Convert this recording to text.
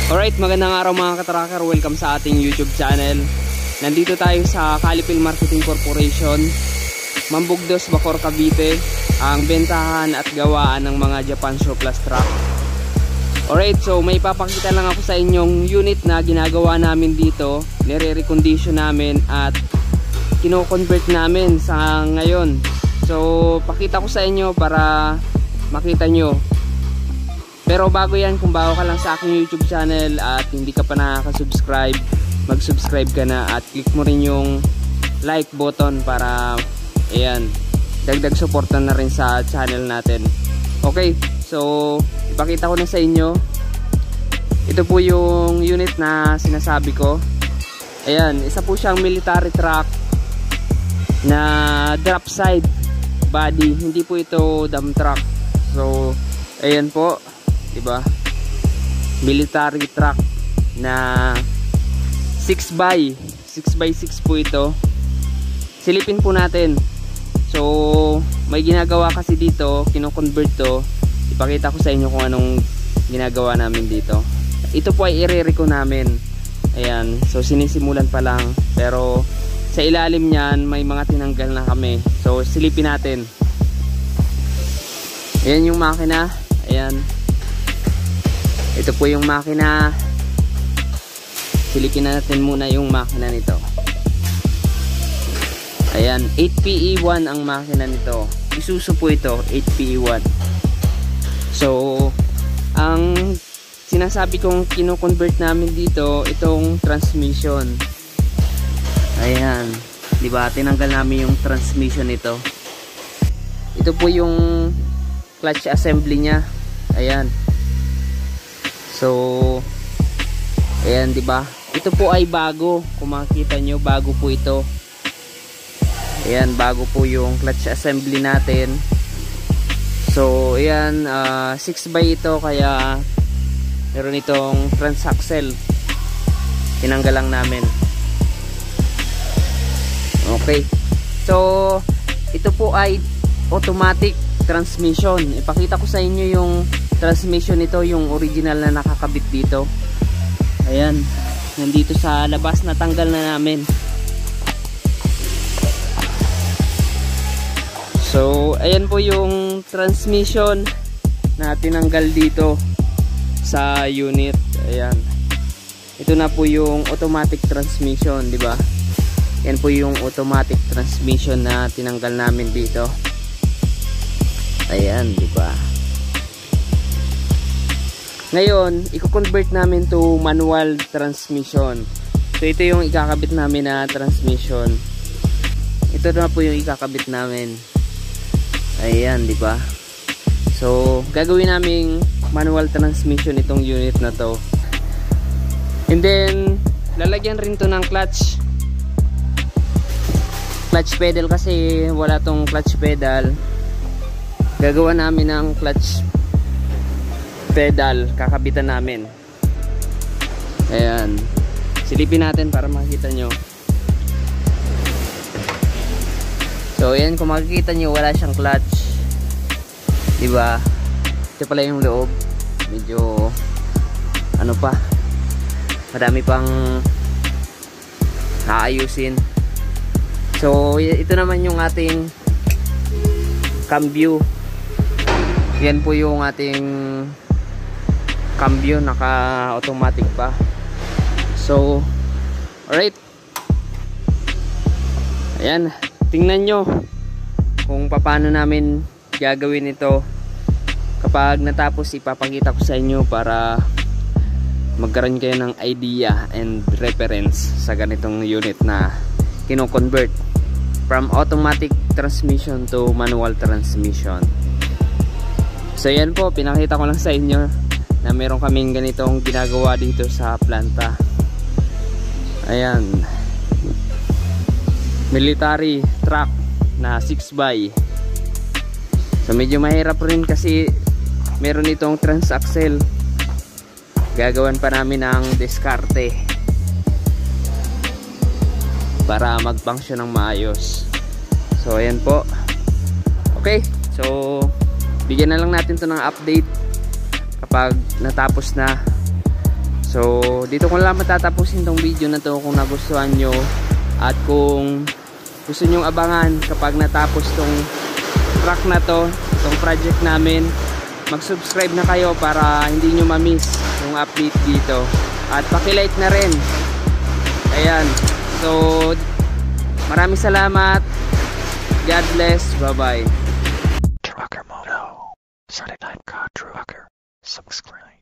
Alright, magandang araw mga katracker. Welcome sa ating YouTube channel. Nandito tayo sa Calipil Marketing Corporation, Mambugdos, Bacoor, Cavite, ang bentahan at gawaan ng mga Japan surplus truck. Alright, so may papakita lang ako sa inyong unit na ginagawa namin dito. Nire-recondition namin at kino-convert namin sa ngayon. So pakita ko sa inyo para makita nyo. Pero bago yan, kung bago ka lang sa aking YouTube channel at hindi ka pa nakaka-subscribe, mag-subscribe ka na at click mo rin yung like button para ayan, dagdag suporta na rin sa channel natin. Okay, so ipakita ko na sa inyo. Ito po yung unit na sinasabi ko. Ayan, isa po siyang military truck na drop side body, hindi po ito dump truck. So ayan po, diba? Military truck na 6x6 po ito. Silipin po natin. So may ginagawa kasi dito, kino-convert to. Ipakita ko sa inyo kung anong ginagawa namin dito. Ito po ay i-re-reco namin. Ayan, so sinisimulan pa lang, pero sa ilalim niyan may mga tinanggal na kami. So silipin natin. Ayan yung makina. Ayan, ito po yung makina. Silipin natin muna yung makina nito. Ayan, 8PE1 ang makina nito. Isuzu po ito, 8PE1. So ang sinasabi kong kino-convert namin dito, itong transmission. Ayan, diba? Tinanggal namin yung transmission nito. Ito po yung clutch assembly nya. Ayan. So ayan, diba? Ito po ay bago. Kung makikita nyo, bago po ito. Ayan, bago po yung clutch assembly natin. So ayan, 6x ito, kaya meron itong transaxle. Tinanggal lang namin. Okay, so ito po ay automatic transmission. Ipakita ko sa inyo yung transmission nito, yung original na nakakabit dito. Ayan, nandito sa labas, natanggal na namin. So ayan po yung transmission na tinanggal dito sa unit. Ayan, ito na po yung automatic transmission, di ba? Yan po yung automatic transmission na tinanggal namin dito. Ayan, di ba? Ngayon, i-convert namin to manual transmission. So ito yung ikakabit namin na transmission. Ito na po yung ikakabit namin. Ayan, di ba? So gagawin naming manual transmission itong unit na to. And then lalagyan rin to ng clutch pedal kasi wala tong clutch pedal. Gagawa namin ng clutch pedal, kakabitan namin. Ayan, silipin natin para makikita nyo. So ayan, kung makikita nyo, wala siyang clutch, diba? Ito pala yung loob, medyo ano pa, madami pang aayusin. So ito naman yung ating cambio. Yan po yung ating cambio, naka automatic pa. So alright, ayan, tingnan nyo kung paano namin gagawin ito. Kapag natapos, ipapakita ko sa inyo para magkaroon kayo ng idea and reference sa ganitong unit na kino-convert from automatic transmission to manual transmission. So yan po, pinakita ko lang sa inyo na meron kaming ganitong ginagawa dito sa planta. Ayan, military truck na 6x. So medyo mahirap rin kasi meron itong transaxle. Gagawan pa namin ng diskarte para mag-function ng maayos. So ayan po. Okay, so bigyan na lang natin to ng update kapag natapos na. So dito ko lang matatapusin tong video na to kung nagustuhan nyo, at kung gusto nyong abangan kapag natapos tong track na to, tong project namin, mag-subscribe na kayo para hindi nyo ma-miss yung update dito, at paki-like na rin. Ayan, so maraming salamat, God bless, bye bye. Trucker Moto, Saturday Night Car Trucker, subscribe.